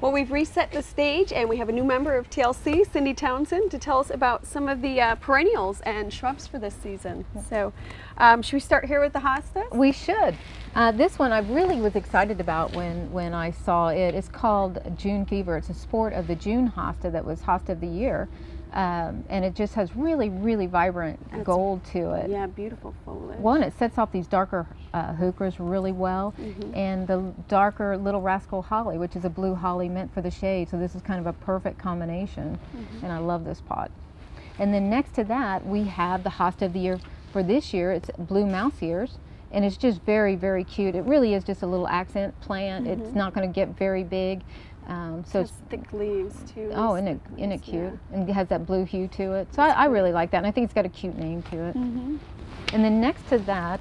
Well, we've reset the stage and we have a new member of TLC, Cindy Townsend, to tell us about some of the perennials and shrubs for this season. So should we start here with the hostas? We should. This one I really was excited about when I saw it. It's called June Fever. It's a sport of the June hosta that was Hosta of the Year. And it just has really, really vibrant gold to it. Yeah, beautiful foliage. One, it sets off these darker heucheras really well, and the darker Little Rascal Holly, which is a blue holly meant for the shade. So this is kind of a perfect combination, and I love this pot. And then next to that, we have the Hosta of the Year for this year. It's blue mouse ears, and it's just very, very cute. It really is just a little accent plant. It's not going to get very big. So it's thick leaves too. Oh, isn't it cute? Yeah. And it has that blue hue to it. So I really like that, and I think it's got a cute name to it. And then next to that,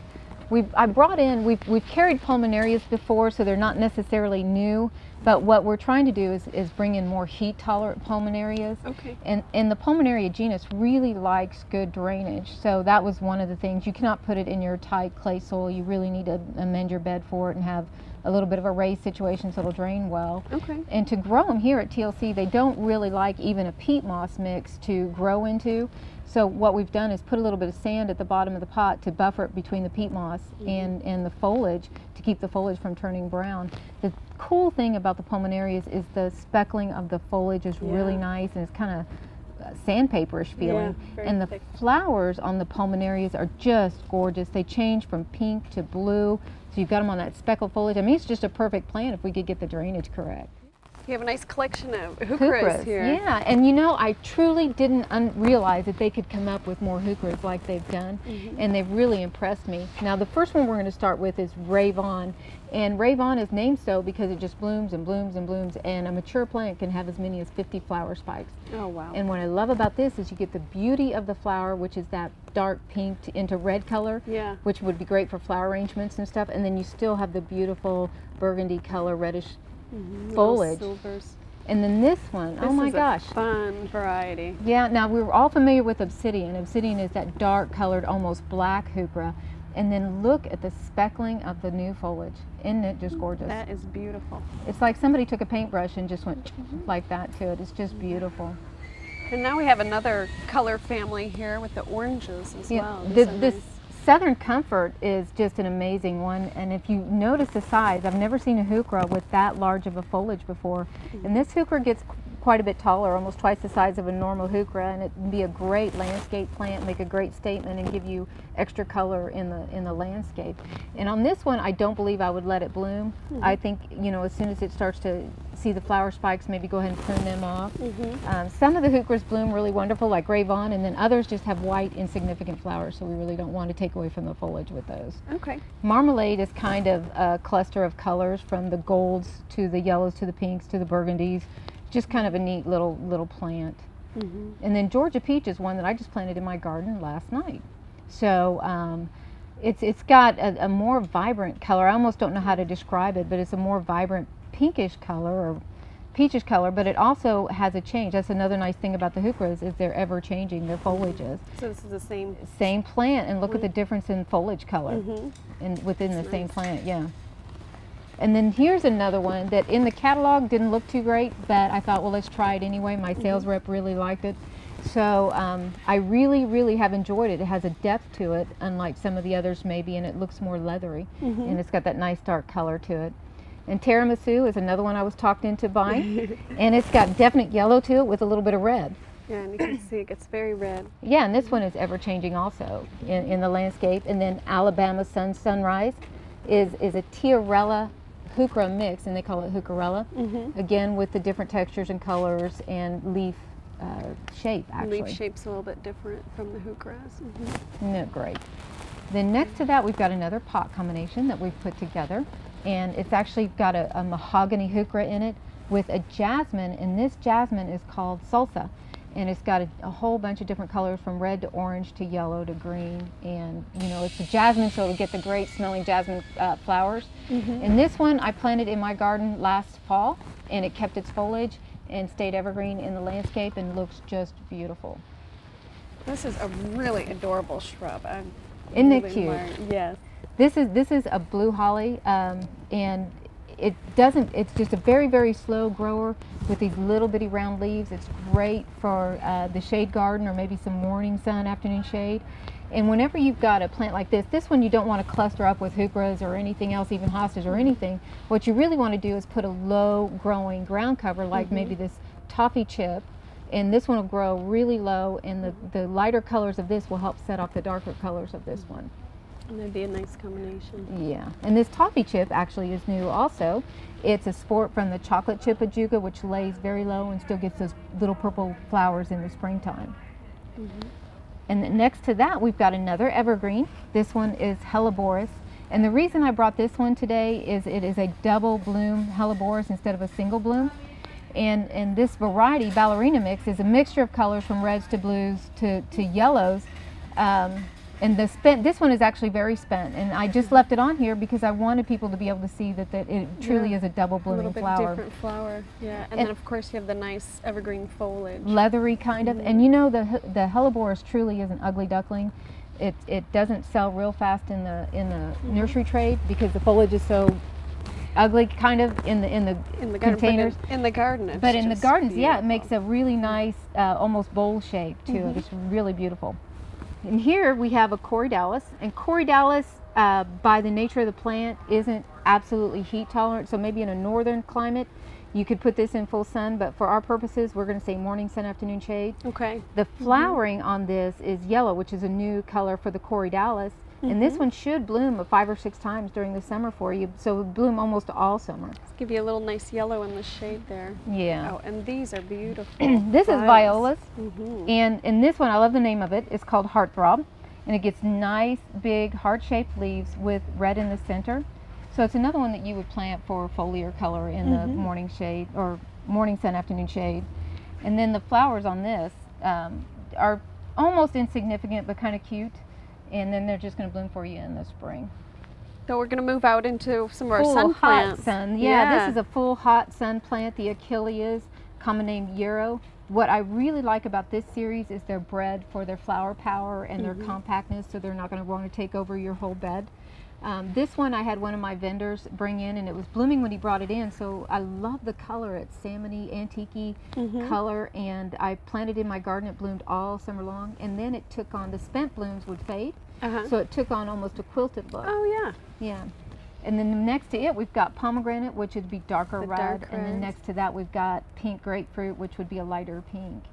we've carried pulmonarias before, so they're not necessarily new. But what we're trying to do is bring in more heat-tolerant pulmonarias. Okay. And the pulmonaria genus really likes good drainage. So that was one of the things. You cannot put it in your tight clay soil. You really need to amend your bed for it and have a little bit of a raised situation so it'll drain well. Okay. And to grow them here at TLC, they don't really like even a peat moss mix to grow into. So what we've done is put a little bit of sand at the bottom of the pot to buffer it between the peat moss and the foliage to keep the foliage from turning brown. The cool thing about the pulmonarias is the speckling of the foliage is really nice, and it's kind of sandpaperish feeling. And the flowers on the pulmonarias are just gorgeous. They change from pink to blue. So you've got them on that speckled foliage. I mean, it's just a perfect plant if we could get the drainage correct. You have a nice collection of heucheras here. Yeah, and you know, I truly didn't realize that they could come up with more heucheras like they've done, and they've really impressed me. Now, the first one we're going to start with is Rave, and Rave is named so because it just blooms and blooms and blooms, and a mature plant can have as many as 50 flower spikes. Oh, wow. And what I love about this is you get the beauty of the flower, which is that dark pink into red color, which would be great for flower arrangements and stuff, and then you still have the beautiful burgundy color, reddish foliage. Silvers. And then this one, oh my gosh. Fun variety. Yeah, now we were all familiar with obsidian. Obsidian is that dark colored, almost black heuchera. And then look at the speckling of the new foliage. Isn't it just gorgeous? That is beautiful. It's like somebody took a paintbrush and just went like that to it. It's just beautiful. And now we have another color family here with the oranges as well. This Southern Comfort is just an amazing one, and if you notice the size, I've never seen a heuchera with that large of a foliage before. And this heuchera gets quite a bit taller, almost twice the size of a normal heuchera, and it can be a great landscape plant, make a great statement, and give you extra color in the landscape. And on this one, I don't believe I would let it bloom. I think, you know, as soon as it starts to see the flower spikes, maybe go ahead and prune them off. Some of the heucheras bloom really wonderful, like Rave, and then others just have white, insignificant flowers, so we really don't want to take away from the foliage with those. Okay. Marmalade is kind of a cluster of colors, from the golds to the yellows to the pinks to the burgundies. Just kind of a neat little plant. And then Georgia Peach is one that I just planted in my garden last night. So it's got a more vibrant color. I almost don't know how to describe it, but it's a more vibrant pinkish color or peachish color, but it also has a change. That's another nice thing about the heucheras, is they're ever changing their foliages. So this is the same plant, and look at the difference in foliage color within the same plant. Yeah. And then here's another one that in the catalog didn't look too great, but I thought, well, let's try it anyway. My sales rep really liked it. So I really, really have enjoyed it. It has a depth to it, unlike some of the others maybe, and it looks more leathery. And it's got that nice dark color to it. And Tiramisu is another one I was talked into buying. And it's got definite yellow to it with a little bit of red. Yeah, and you can see it gets very red. Yeah, and this one is ever changing also in the landscape. And then Alabama Sunrise is a Heucherella heuchera mix, and they call it Heucherella. Again, with the different textures and colors and leaf shape, actually. Leaf shape's a little bit different from the heucheras. Isn't that great? Then next to that, we've got another pot combination that we've put together, and it's actually got a mahogany heuchera in it with a jasmine, and this jasmine is called Salsa. And it's got a whole bunch of different colors, from red to orange to yellow to green. And you know, it's a jasmine, so it'll get the great smelling jasmine flowers. And this one I planted in my garden last fall, and it kept its foliage and stayed evergreen in the landscape and looks just beautiful. This is a really adorable shrub. Isn't it cute? Yes. This is a blue holly, and it's just a very, very slow grower with these little bitty round leaves. It's great for the shade garden or maybe some morning sun, afternoon shade. And whenever you've got a plant like this one you don't want to cluster up with heucheras or anything else, even hostas or anything. What you really want to do is put a low growing ground cover like maybe this toffee chip, and this one will grow really low, and the lighter colors of this will help set off the darker colors of this one. And that'd be a nice combination. Yeah, and this toffee chip actually is new also. It's a sport from the chocolate chip Ajuga, which lays very low and still gets those little purple flowers in the springtime. And then next to that, we've got another evergreen. This one is Helleborus. And the reason I brought this one today is it is a double bloom Helleborus instead of a single bloom. And this variety, Ballerina mix, is a mixture of colors from reds to blues to yellows. And this one is actually very spent. And I just left it on here because I wanted people to be able to see that it truly is a double blooming flower. A little bit different flower, yeah. And then of course you have the nice evergreen foliage. Leathery kind of. And you know the Helleborus truly is an ugly duckling. It doesn't sell real fast in the nursery trade because the foliage is so ugly kind of in the containers. But in the garden, but in the gardens, yeah, it makes a really nice almost bowl shape to it. It's really beautiful. And here we have a Corydalis, and Corydalis by the nature of the plant isn't absolutely heat tolerant, so maybe in a northern climate you could put this in full sun, but for our purposes we're going to say morning sun, afternoon shade. Okay. The flowering on this is yellow, which is a new color for the Corydalis. And this one should bloom 5 or 6 times during the summer for you, so it will bloom almost all summer. Let's give you a little nice yellow in the shade there. Yeah. Oh, and these are beautiful. This is Violas, and this one, I love the name of it, it's called Heartthrob, and it gets nice, big, heart-shaped leaves with red in the center. So it's another one that you would plant for foliar color in the morning shade, or morning sun, afternoon shade. And then the flowers on this are almost insignificant, but kind of cute. And then they're just going to bloom for you in the spring. So we're going to move out into some of our sun plants. Hot sun. Yeah, this is a full hot sun plant, the Achilles, common name Yarrow. What I really like about this series is they're bred for their flower power and their compactness, so they're not going to want to take over your whole bed. This one I had one of my vendors bring in, and it was blooming when he brought it in, so I love the color. It's salmony, antique color, and I planted in my garden. It bloomed all summer long, and then it took on, the spent blooms would fade, so it took on almost a quilted look. Oh yeah. Yeah. And then next to it we've got pomegranate, which would be darker red, and then next to that we've got pink grapefruit, which would be a lighter pink.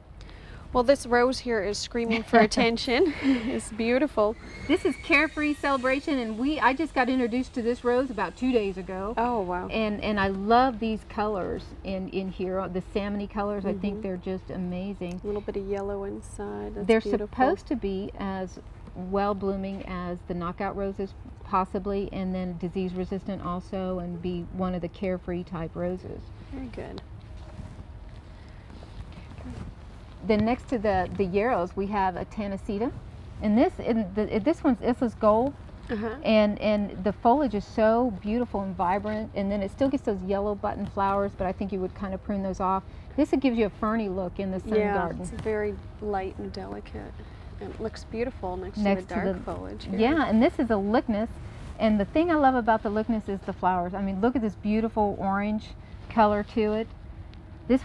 Well, this rose here is screaming for attention. It's beautiful. This is Carefree Celebration, and I just got introduced to this rose about 2 days ago. Oh, wow. And I love these colors in here, the salmony colors. I think they're just amazing. A little bit of yellow inside. That's they're beautiful. Supposed to be as well blooming as the knockout roses, possibly, and then disease resistant also, and be one of the Carefree type roses. Very good. Then next to the yarrows we have a Tanacetum, and this one's Isla's gold, and the foliage is so beautiful and vibrant, and then it still gets those yellow button flowers, but I think you would kind of prune those off. This gives you a ferny look in the sun garden. It's very light and delicate, and it looks beautiful next to the dark foliage here. Yeah, and this is a Lychnis, and the thing I love about the Lychnis is the flowers. I mean, look at this beautiful orange color to it. This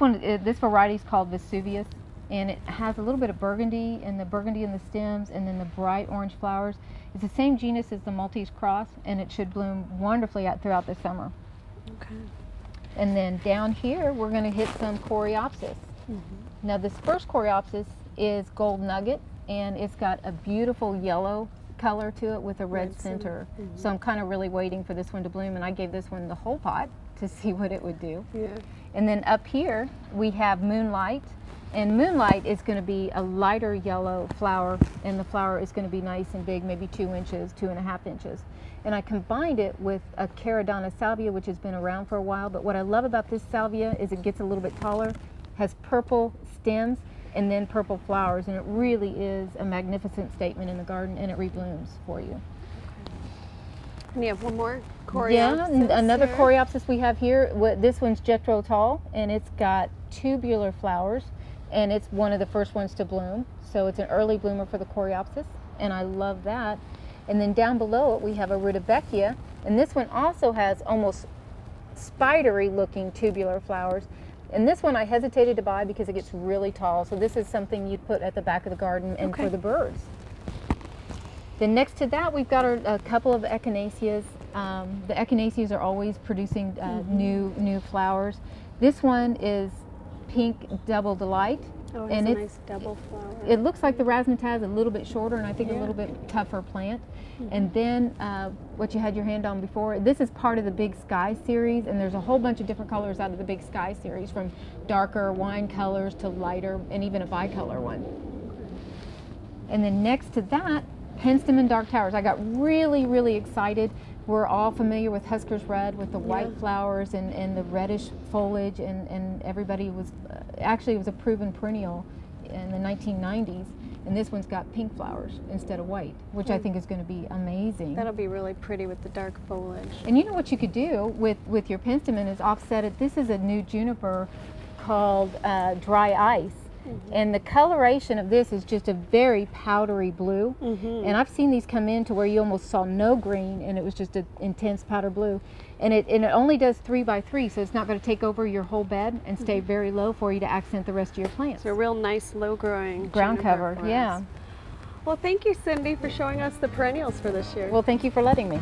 variety is called Vesuvius, and it has a little bit of burgundy in the stems, and then the bright orange flowers. It's the same genus as the Maltese cross, and it should bloom wonderfully throughout the summer. Okay. And then down here we're going to hit some Coreopsis. Now this first Coreopsis is Gold Nugget, and it's got a beautiful yellow color to it with a red center. So I'm kind of really waiting for this one to bloom, and I gave this one the whole pot to see what it would do. Yeah. And then up here we have Moonlight. And Moonlight is going to be a lighter yellow flower, and the flower is going to be nice and big, maybe 2 inches, 2.5 inches. And I combined it with a Caradonna salvia, which has been around for a while, but what I love about this salvia is it gets a little bit taller, has purple stems, and then purple flowers, and it really is a magnificent statement in the garden, and it reblooms for you. And you have one more Coreopsis. Yeah, another Coreopsis we have here. This one's Jetro Tall, and it's got tubular flowers, and it's one of the first ones to bloom. So it's an early bloomer for the Coreopsis, and I love that. And then down below it we have a Rudbeckia, and this one also has almost spidery looking tubular flowers. And this one I hesitated to buy because it gets really tall. So this is something you'd put at the back of the garden and for the birds. Then next to that, we've got a couple of echinaceas. The echinaceas are always producing new flowers. This one is Pink Double Delight. Oh, and it's a nice double flower. It looks like the razzmatazz, a little bit shorter, and I think a little bit tougher plant. And then what you had your hand on before, this is part of the Big Sky series, and there's a whole bunch of different colors out of the Big Sky series, from darker wine colors to lighter, and even a bicolor one. And then next to that, Penstemon and Dark Towers. I got really, really excited. We're all familiar with Husker's Red, with the white flowers and the reddish foliage, and everybody was, actually it was a proven perennial in the 1990s, and this one's got pink flowers instead of white, which I think is going to be amazing. That'll be really pretty with the dark foliage. And you know what you could do with your Penstemon is offset it. This is a new juniper called Dry Ice. And the coloration of this is just a very powdery blue. And I've seen these come in to where you almost saw no green, and it was just an intense powder blue. And it only does 3 by 3, so it's not going to take over your whole bed and stay very low for you to accent the rest of your plants. So a real nice low growing ground cover, yeah. Well, thank you, Cindy, for showing us the perennials for this year. Well, thank you for letting me.